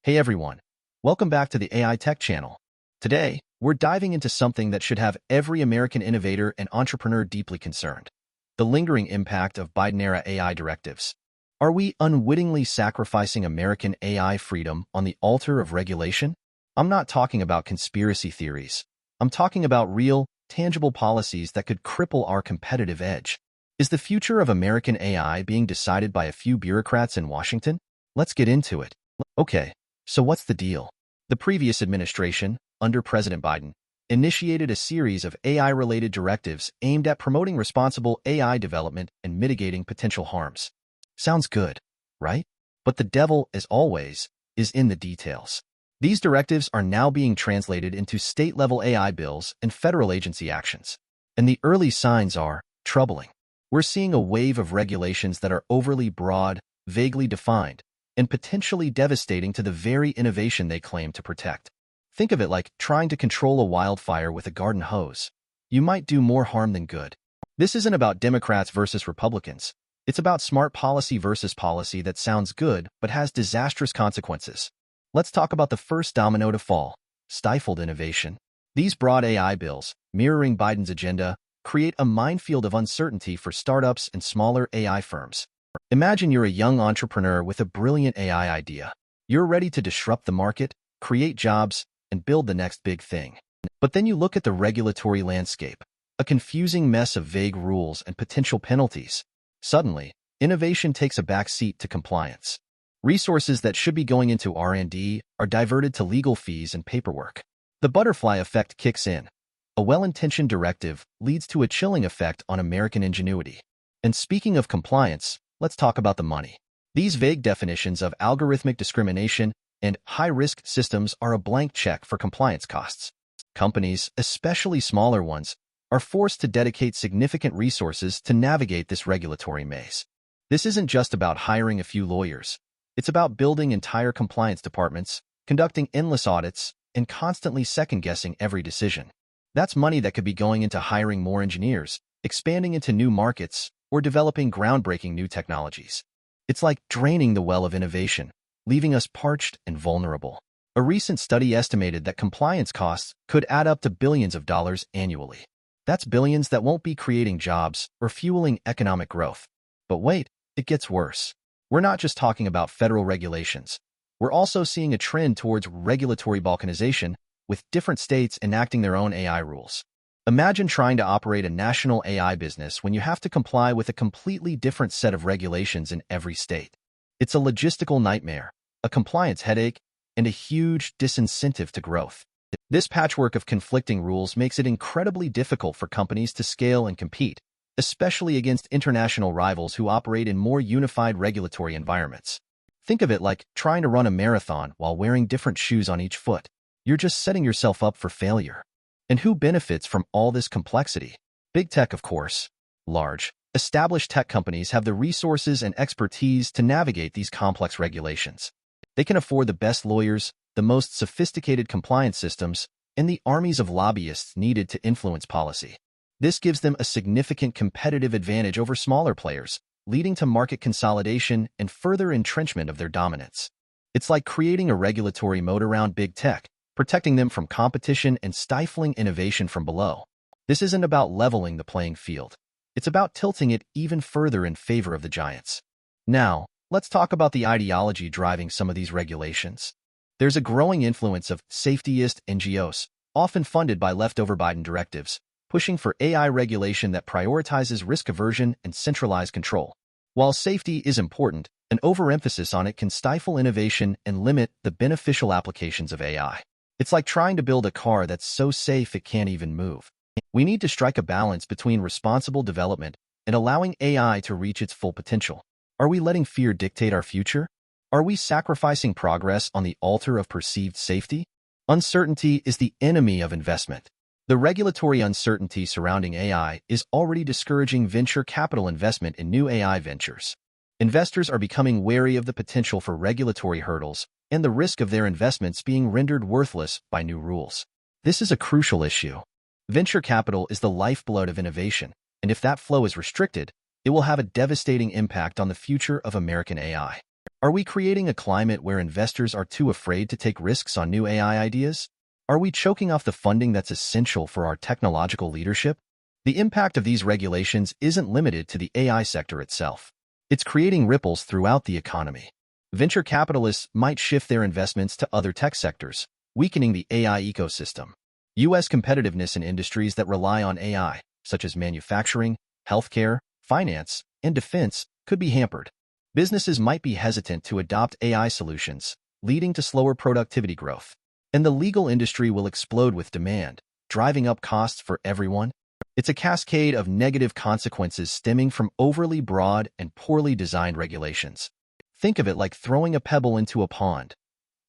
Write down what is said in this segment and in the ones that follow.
Hey everyone, welcome back to the AI Tech channel. Today, we're diving into something that should have every American innovator and entrepreneur deeply concerned: the lingering impact of Biden-era AI directives. Are we unwittingly sacrificing American AI freedom on the altar of regulation? I'm not talking about conspiracy theories. I'm talking about real, tangible policies that could cripple our competitive edge. Is the future of American AI being decided by a few bureaucrats in Washington? Let's get into it. Okay. So what's the deal? The previous administration, under President Biden, initiated a series of AI-related directives aimed at promoting responsible AI development and mitigating potential harms. Sounds good, right? But the devil, as always, is in the details. These directives are now being translated into state-level AI bills and federal agency actions. And the early signs are troubling. We're seeing a wave of regulations that are overly broad, vaguely defined, and potentially devastating to the very innovation they claim to protect. Think of it like trying to control a wildfire with a garden hose. You might do more harm than good. This isn't about Democrats versus Republicans. It's about smart policy versus policy that sounds good but has disastrous consequences. Let's talk about the first domino to fall: stifled innovation. These broad AI bills, mirroring Biden's agenda, create a minefield of uncertainty for startups and smaller AI firms. Imagine you're a young entrepreneur with a brilliant AI idea. You're ready to disrupt the market, create jobs, and build the next big thing. But then you look at the regulatory landscape, a confusing mess of vague rules and potential penalties. Suddenly, innovation takes a back seat to compliance. Resources that should be going into R&D are diverted to legal fees and paperwork. The butterfly effect kicks in. A well-intentioned directive leads to a chilling effect on American ingenuity. And speaking of compliance, let's talk about the money. These vague definitions of algorithmic discrimination and high-risk systems are a blank check for compliance costs. Companies, especially smaller ones, are forced to dedicate significant resources to navigate this regulatory maze. This isn't just about hiring a few lawyers. It's about building entire compliance departments, conducting endless audits, and constantly second-guessing every decision. That's money that could be going into hiring more engineers, expanding into new markets, or developing groundbreaking new technologies. It's like draining the well of innovation, leaving us parched and vulnerable. A recent study estimated that compliance costs could add up to billions of dollars annually. That's billions that won't be creating jobs or fueling economic growth. But wait, it gets worse. We're not just talking about federal regulations. We're also seeing a trend towards regulatory balkanization, with different states enacting their own AI rules. Imagine trying to operate a national AI business when you have to comply with a completely different set of regulations in every state. It's a logistical nightmare, a compliance headache, and a huge disincentive to growth. This patchwork of conflicting rules makes it incredibly difficult for companies to scale and compete, especially against international rivals who operate in more unified regulatory environments. Think of it like trying to run a marathon while wearing different shoes on each foot. You're just setting yourself up for failure. And who benefits from all this complexity? Big tech, of course. Large, established tech companies have the resources and expertise to navigate these complex regulations. They can afford the best lawyers, the most sophisticated compliance systems, and the armies of lobbyists needed to influence policy. This gives them a significant competitive advantage over smaller players, leading to market consolidation and further entrenchment of their dominance. It's like creating a regulatory moat around big tech, protecting them from competition and stifling innovation from below. This isn't about leveling the playing field. It's about tilting it even further in favor of the giants. Now, let's talk about the ideology driving some of these regulations. There's a growing influence of safetyist NGOs, often funded by leftover Biden directives, pushing for AI regulation that prioritizes risk aversion and centralized control. While safety is important, an overemphasis on it can stifle innovation and limit the beneficial applications of AI. It's like trying to build a car that's so safe it can't even move. We need to strike a balance between responsible development and allowing AI to reach its full potential. Are we letting fear dictate our future? Are we sacrificing progress on the altar of perceived safety? Uncertainty is the enemy of investment. The regulatory uncertainty surrounding AI is already discouraging venture capital investment in new AI ventures. Investors are becoming wary of the potential for regulatory hurdles and the risk of their investments being rendered worthless by new rules. This is a crucial issue. Venture capital is the lifeblood of innovation, and if that flow is restricted, it will have a devastating impact on the future of American AI. Are we creating a climate where investors are too afraid to take risks on new AI ideas? Are we choking off the funding that's essential for our technological leadership? The impact of these regulations isn't limited to the AI sector itself. It's creating ripples throughout the economy. Venture capitalists might shift their investments to other tech sectors, weakening the AI ecosystem. U.S. competitiveness in industries that rely on AI, such as manufacturing, healthcare, finance, and defense, could be hampered. Businesses might be hesitant to adopt AI solutions, leading to slower productivity growth. And the legal industry will explode with demand, driving up costs for everyone. It's a cascade of negative consequences stemming from overly broad and poorly designed regulations. Think of it like throwing a pebble into a pond.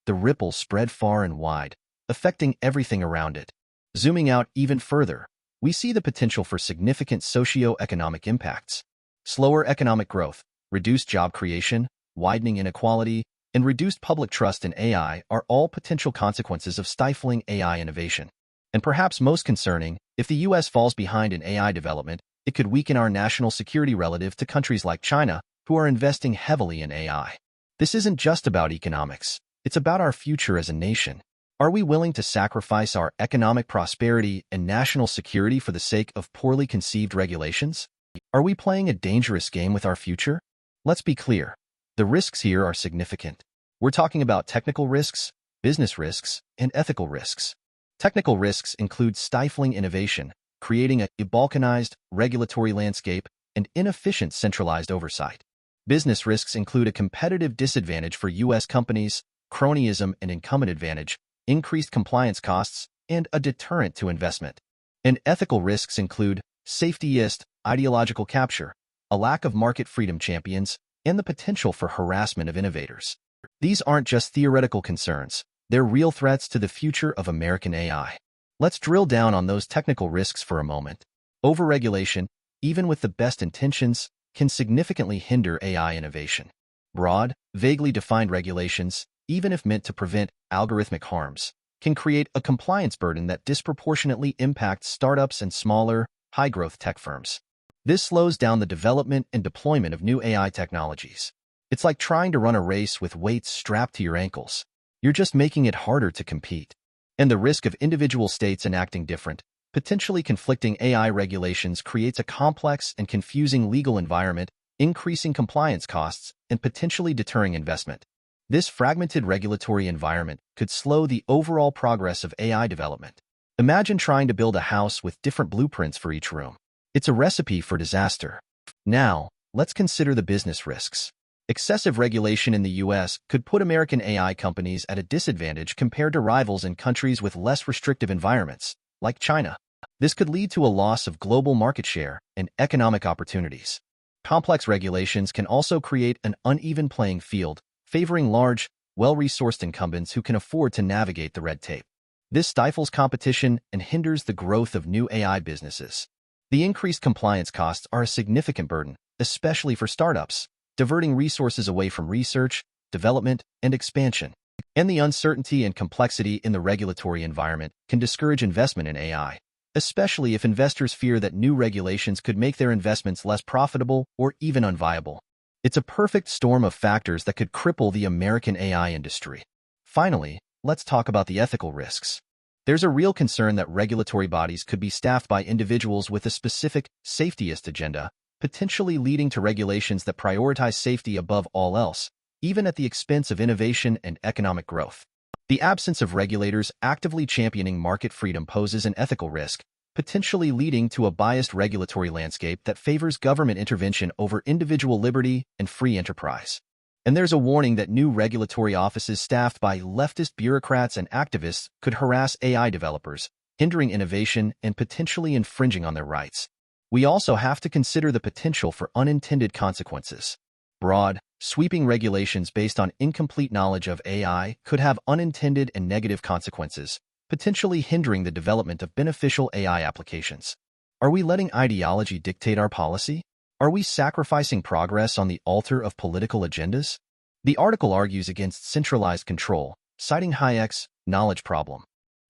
The ripples spread far and wide, affecting everything around it. Zooming out even further, we see the potential for significant socio-economic impacts. Slower economic growth, reduced job creation, widening inequality, and reduced public trust in AI are all potential consequences of stifling AI innovation. And perhaps most concerning, if the U.S. falls behind in AI development, it could weaken our national security relative to countries like China, who are investing heavily in AI. This isn't just about economics. It's about our future as a nation. Are we willing to sacrifice our economic prosperity and national security for the sake of poorly conceived regulations? Are we playing a dangerous game with our future? Let's be clear. The risks here are significant. We're talking about technical risks, business risks, and ethical risks. Technical risks include stifling innovation, creating a balkanized regulatory landscape, and inefficient centralized oversight. Business risks include a competitive disadvantage for U.S. companies, cronyism and incumbent advantage, increased compliance costs, and a deterrent to investment. And ethical risks include safetyist, ideological capture, a lack of market freedom champions, and the potential for harassment of innovators. These aren't just theoretical concerns. They're real threats to the future of American AI. Let's drill down on those technical risks for a moment. Overregulation, even with the best intentions, can significantly hinder AI innovation. Broad, vaguely defined regulations, even if meant to prevent algorithmic harms, can create a compliance burden that disproportionately impacts startups and smaller, high-growth tech firms. This slows down the development and deployment of new AI technologies. It's like trying to run a race with weights strapped to your ankles. You're just making it harder to compete. And the risk of individual states enacting different, potentially conflicting AI regulations creates a complex and confusing legal environment, increasing compliance costs and potentially deterring investment. This fragmented regulatory environment could slow the overall progress of AI development. Imagine trying to build a house with different blueprints for each room. It's a recipe for disaster. Now, let's consider the business risks. Excessive regulation in the U.S. could put American AI companies at a disadvantage compared to rivals in countries with less restrictive environments, like China. This could lead to a loss of global market share and economic opportunities. Complex regulations can also create an uneven playing field, favoring large, well-resourced incumbents who can afford to navigate the red tape. This stifles competition and hinders the growth of new AI businesses. The increased compliance costs are a significant burden, especially for startups, diverting resources away from research, development, and expansion. And the uncertainty and complexity in the regulatory environment can discourage investment in AI, especially if investors fear that new regulations could make their investments less profitable or even unviable. It's a perfect storm of factors that could cripple the American AI industry. Finally, let's talk about the ethical risks. There's a real concern that regulatory bodies could be staffed by individuals with a specific safetyist agenda, potentially leading to regulations that prioritize safety above all else, even at the expense of innovation and economic growth. The absence of regulators actively championing market freedom poses an ethical risk, potentially leading to a biased regulatory landscape that favors government intervention over individual liberty and free enterprise. And there's a warning that new regulatory offices staffed by leftist bureaucrats and activists could harass AI developers, hindering innovation and potentially infringing on their rights. We also have to consider the potential for unintended consequences. Broad, sweeping regulations based on incomplete knowledge of AI could have unintended and negative consequences, potentially hindering the development of beneficial AI applications. Are we letting ideology dictate our policy? Are we sacrificing progress on the altar of political agendas? The article argues against centralized control, citing Hayek's knowledge problem.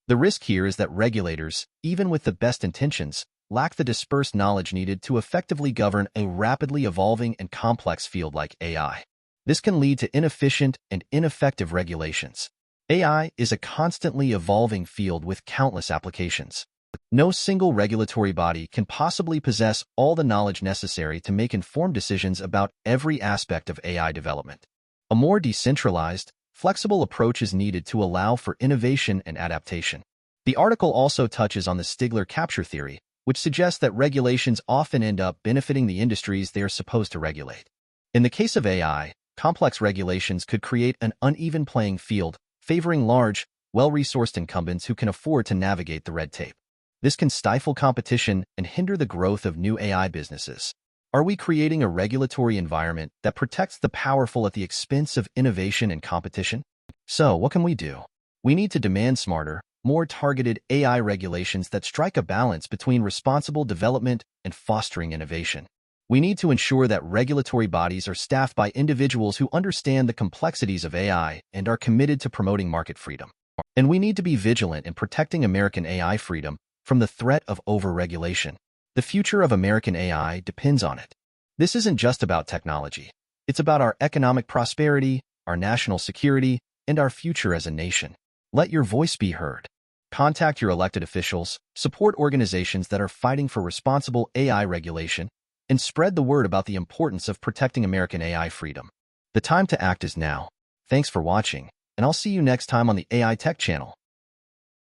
The risk here is that regulators, even with the best intentions, lack the dispersed knowledge needed to effectively govern a rapidly evolving and complex field like AI. This can lead to inefficient and ineffective regulations. AI is a constantly evolving field with countless applications. No single regulatory body can possibly possess all the knowledge necessary to make informed decisions about every aspect of AI development. A more decentralized, flexible approach is needed to allow for innovation and adaptation. The article also touches on the Stigler capture theory, which suggests that regulations often end up benefiting the industries they are supposed to regulate. In the case of AI, complex regulations could create an uneven playing field, favoring large, well-resourced incumbents who can afford to navigate the red tape. This can stifle competition and hinder the growth of new AI businesses. Are we creating a regulatory environment that protects the powerful at the expense of innovation and competition? So, what can we do? We need to demand smarter, more targeted AI regulations that strike a balance between responsible development and fostering innovation. We need to ensure that regulatory bodies are staffed by individuals who understand the complexities of AI and are committed to promoting market freedom. And we need to be vigilant in protecting American AI freedom from the threat of over-regulation. The future of American AI depends on it. This isn't just about technology. It's about our economic prosperity, our national security, and our future as a nation. Let your voice be heard. Contact your elected officials, support organizations that are fighting for responsible AI regulation, and spread the word about the importance of protecting American AI freedom. The time to act is now. Thanks for watching, and I'll see you next time on the AI Tech Channel.